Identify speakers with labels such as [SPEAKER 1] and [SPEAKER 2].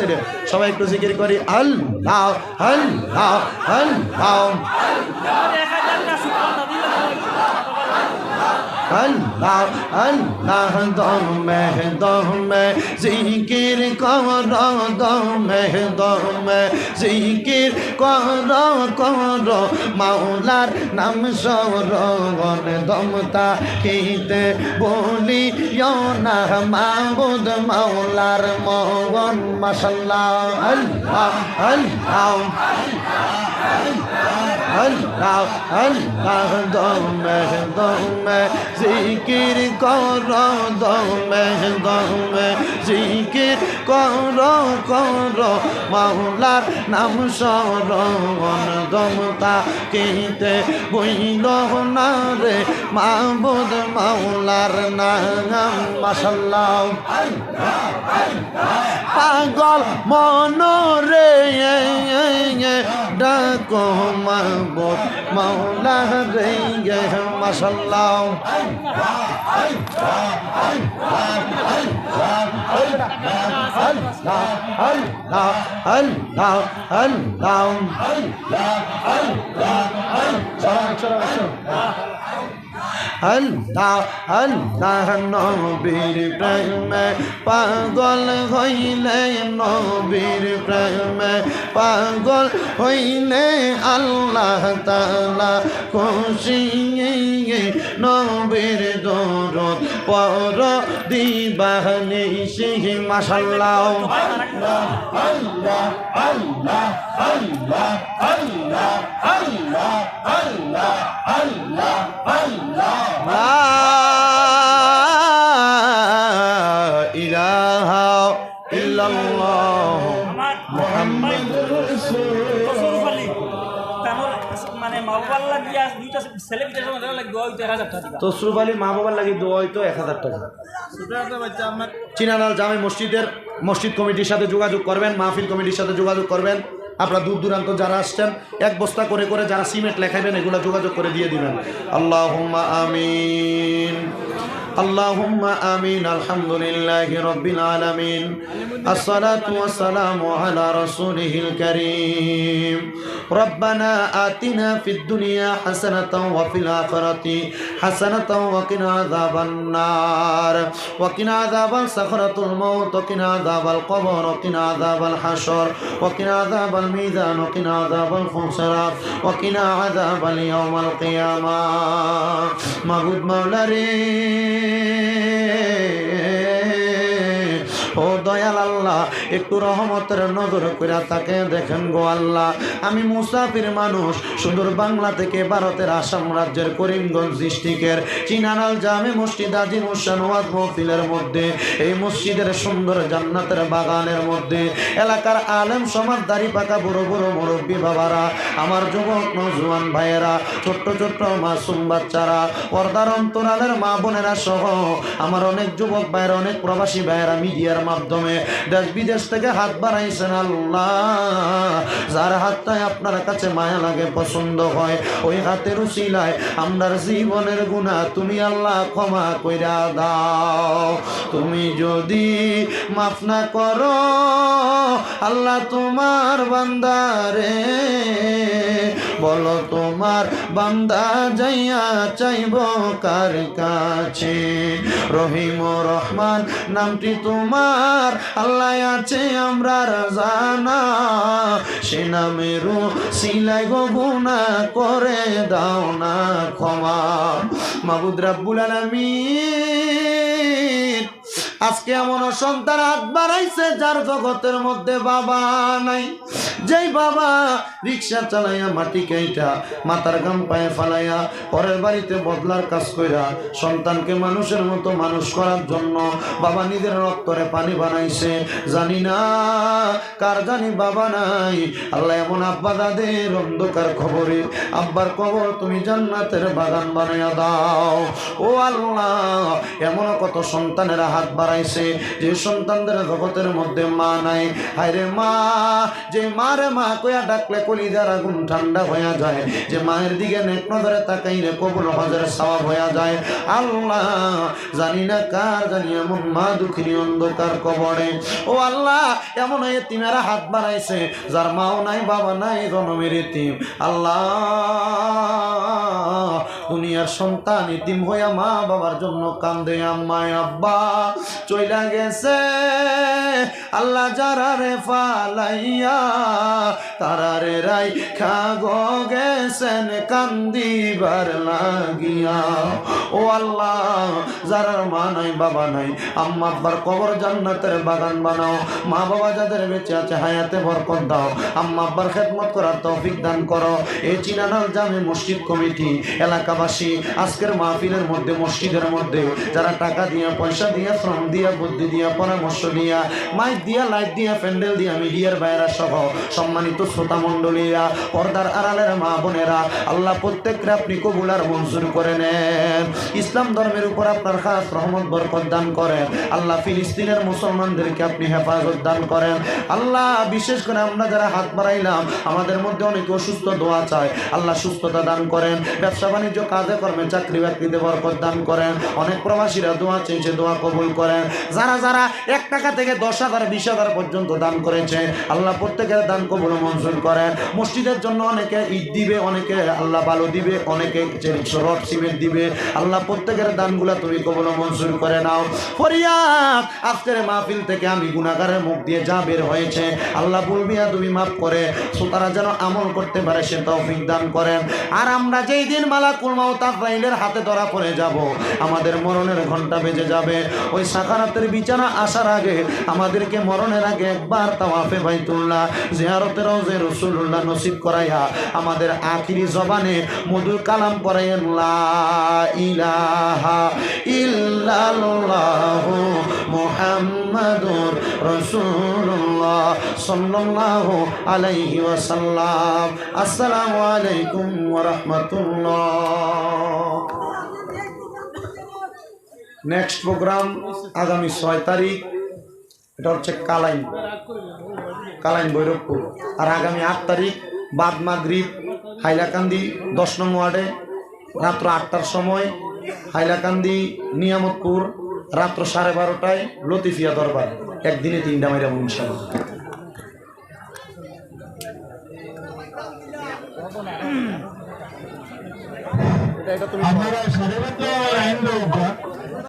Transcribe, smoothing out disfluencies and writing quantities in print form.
[SPEAKER 1] সাইডে সবাই একটু জিকির করি আল্লাহ আল্লাহ আল্লাহ আল্লাহ আল্লাহ দমে জিকির কর দমে জিকির কর মাওলার নাম স্মরণ দমতা কিতে বলি না মাবুদ মাওলার মগন মাশাআল্লাহ আল্লাহ আল্লাহ আল্লাহ আল্লাহ দমে জিকির কর দমে জিকির কর মাওলার নাম স্মরণ দমতা কিতে বইল না রে মাবুদ মাওলার নাম মাশাআল্লাহ পাগল মনরে ডাকো মাবুদ মাওলা রে মাশাআল্লাহ আল্লাহ আল্লাহ নবীর প্রেমে পাগল হইলে নবীর প্রেমে পাগল হইলে আল্লাহ তাআলা খুশি নবীর দরদ পর দিবানি সিহ মাশাআল্লাহ আল্লাহ আল্লাহ আল্লাহ আল্লাহ আল্লাহ আল্লাহ আল্লাহ আল্লাহ আল্লাহ লা ইলাহা ইল্লাল্লাহ মুহাম্মাদুর রাসূলুল্লাহ মানে মা বাবার লাগি আজ দুইটা ছেলে বিটার জন্য লাগি দোয়া হইতো 1000 টাকা তসরুফ আলী মা বাবার লাগি দোয়া হইতো 1000 টাকা সুদারটা বাচ্চা আমার চিনানাল জামে মসজিদ কমিটির সাথে যোগাযোগ করবেন মাহফিল কমিটির সাথে যোগাযোগ করবেন আপনারা দূর দূরান্ত যারা আসছেন এক বস্তা করে করে যারা সিমেন্ট লেখাবেন এগুলো যোগাযোগ করে দিয়ে দিবেন আল্লাহুম্মা আমিন আল্লাহুম্মা আমিন আলহামদুলিল্লাহি রাব্বিল আলামিন আসসালাতু ওয়াসসালামু আলা রাসূলিহিল কারীম রব্বানা আতিনা ফিদ দুনিয়া হাসানাতাও ওয়া ফিল আখিরাতি হাসানাতাও ওয়া কিনা আযাবান নার ওয়া কিনা আযাবাল সাখরাতুল মাউত ওয়া কিনা আযাবাল কবর ওয়া কিনা আযাবাল হাশর ওয়া কিনা আযাবাল মিজান ওয়া কিনা আযাবাল খুসরাত ওয়া কিনা আযাবাল ইয়াউমাল কিয়ামাহ মাবুদ মাওলা রে ও দয়াল আল্লাহ একটু রহমতের নজর করে তাকে দেখেন গো আল্লাহ আমি মুসাফির মানুষ সুদূর বাংলা থেকে ভারতের আসাম রাজ্যের করিমগঞ্জ ডিস্ট্রিক্টের চিনানাল জামে মসজিদ আজিম হোসেন ওয়াজ মাহফিলের মধ্যে এই মসজিদের সুন্দর জান্নাতের বাগানের মধ্যে এলাকার আলেম সমাজ দাড়ি পাকা বড় বড় মুরব্বী বাবারা আমার যুবক নওজোয়ান ভাইয়েরা ছোট্ট ছোট্ট মাসুম বাচ্চারা পর্দার অন্তরালের মা বোনেরা সহ আমার অনেক যুবক ভাইয়েরা অনেক প্রবাসী ভাইয়েরা মিডিয়ার মাধ্যমে দেশ বিদেশ থেকে হাত বাড়াইছেন আল্লাহ যার হাতটাই আপনার কাছে মায়া লাগে পছন্দ হয় ওই হাতের উসিলায় আমরার জীবনের গুনাহ তুমি আল্লাহ ক্ষমা কইরা দাও তুমি যদি মাফ না করো আল্লাহ তোমার বান্দারে বলো তোমার বান্দা যাইয়া চাইব কার কাছে রহিম ও রহমান নামটি তোমার আল্লাহ আছে আমরার জানা সে নামেরও সিলাই গো গুনাহ করে দাও না ক্ষমা মাবুদ রাব্বুল আলামিন আজকে এমন সন্তান হাত বাড়াইছে যার জগতের মধ্যে বাবা নাই যেই বাবা রিক্সা চালাইয়া মাটি কাইটা মাথার গাম পায়ে ফালাইয়া পরের বাড়িতে বদলার কাজ কইরা সন্তানকে মানুষের মতো মানুষ করার জন্য বাবা নিজের রক্তরে পানি বানাইছে জানি না কার জানি বাবা নাই আল্লাহ এমন আব্বা দাদের অন্ধকার খবরে আব্বার কবর তুমি জান্নাতের বাগান বানাইয়া দাও ও আল্লাহ এমন কত সন্তানেরা হাত বাড়ায় বাড়াইছে, যে সন্তানদের জগতের মধ্যে মা নাই, হায়রে মা, যে মারে মা কইয়া ডাকলে কলিজার আগুন ঠান্ডা হয়ে যায়, যে মায়ের দিকে নেক নজরে তাকাইলে কবুল হজের সওয়াব হয়ে যায়। আল্লাহ জানি না কার জানি এমন মা দুঃখিনী অন্ধকার কবরে। ও আল্লাহ, এমন এতিমেরা হাত বাড়াইছে যার মাও নাই বাবা নাই, জনমের এতিম। আল্লাহ, দুনিয়ার সন্তান এতিম হইয়া মা বাবার জন্য কান্দে, আম্মায় আব্বা চইলা গেছে, আল্লাহ যারা রে ফালাইয়া তারা রে রাই খাগো গেছেন কান্দিবার লাগিয়া। ও আল্লাহ, যারা মা নাই বাবা নাই, আম্মা আব্বার কবর জান্নাতের বাগান বানাও। মা বাবা যাদের বেঁচে আছে হায়াতে বরকত দাও, আম্মা আব্বার খেদমত করার তৌফিক দান করো। এই চিনানাল জামে মসজিদ কমিটি এলাকাবাসী আজকের মাহফিলের মধ্যে, মসজিদের মধ্যে যারা টাকা দিয়া, পয়সা দিয়া, শ্রম দিয়া, বুদ্ধি দিয়া, পরামর্শ দিয়া, মাইক দিয়া, লাইট দিয়া, প্যান্ডেল দিয়া, মিডিয়ার বাইরা সহ সম্মানিত শ্রোতা মণ্ডলীরা, পর্দার আড়ালের মা বোনেরা, আল্লাহ প্রত্যেককে আপনি কবুল আর মঞ্জুর করে নেন। ইসলাম ধর্মের উপর আপনার খাস রহমত বরকত দান করেন। আল্লাহ ফিলিস্তিনের মুসলমানদেরকে আপনি হেফাজত দান করেন। আল্লাহ বিশেষ করে আমরা যারা হাত বাড়াইলাম, আমাদের মধ্যে অনেকে অসুস্থ, দোয়া চায়, আল্লাহ সুস্থতা দান করেন। ব্যবসা বাণিজ্য, কাজে কর্মে, চাকরি বাকরিতে বরকত দান করেন। অনেক প্রবাসীরা দোয়া চেয়েছে, দোয়া কবুল করেন। যারা যারা 1 টাকা থেকে 10,000 20,000 পর্যন্ত দান করেছে, আল্লাহ প্রত্যেকের দান কবুল মঞ্জুর করেন। মসজিদের জন্য অনেকে ইট দিবে, অনেকে আল্লাহ বালু দিবে, অনেকে রড সিমেন্ট দিবে, আল্লাহ প্রত্যেকের দানগুলা তুমি কবুল মঞ্জুর করে নাও। ফরিয়াদ আজকের মাহফিল থেকে আমি গুনাহগারের মুখ দিয়ে যা বের হয়েছে, আল্লাহ বলবিয়া তুমি মাফ করে শ্রোতারা যেন আমল করতে পারে সে তৌফিক দান করেন। আর আমরা যেই দিন মালাকুল মাউত আজরাইলের হাতে ধরা পড়ে যাব, আমাদের মরণের ঘন্টা বেজে যাবে, ওই সাকারাতের বিছানা আসার আগে আমাদেরকে মরণের আগে একবার তাওয়াফে বাইতুল্লাহ জিয়ারতে রওজে রাসূলুল্লাহ নসিব করাইয়া আমাদের আখিরি জবানে মধুর কালাম পড়াইয়েন, লা ইলাহা ইল্লাল্লাহু মুহাম্মাদুর রাসূলুল্লাহ সাল্লাল্লাহু আলাইহি ওয়াসাল্লাম। আসসালামু আলাইকুম ওয়া রাহমাতুল্লাহ। নেক্সট প্রোগ্রাম আগামী 6 তারিখ, এটা হচ্ছে কালাইন ভৈরবপুর। আর আগামী 8 তারিখ বাদ মাগরিব হাইলাকান্দি 10 নং ওয়ার্ডে রাত্র 8টার সময়, হাইলাকান্দি নিয়ামতপুর রাত্র 12:30টায় লতিফিয়া দরবার। একদিনে 3টা মাইরা ইনশাআল্লাহ। এটা তুমি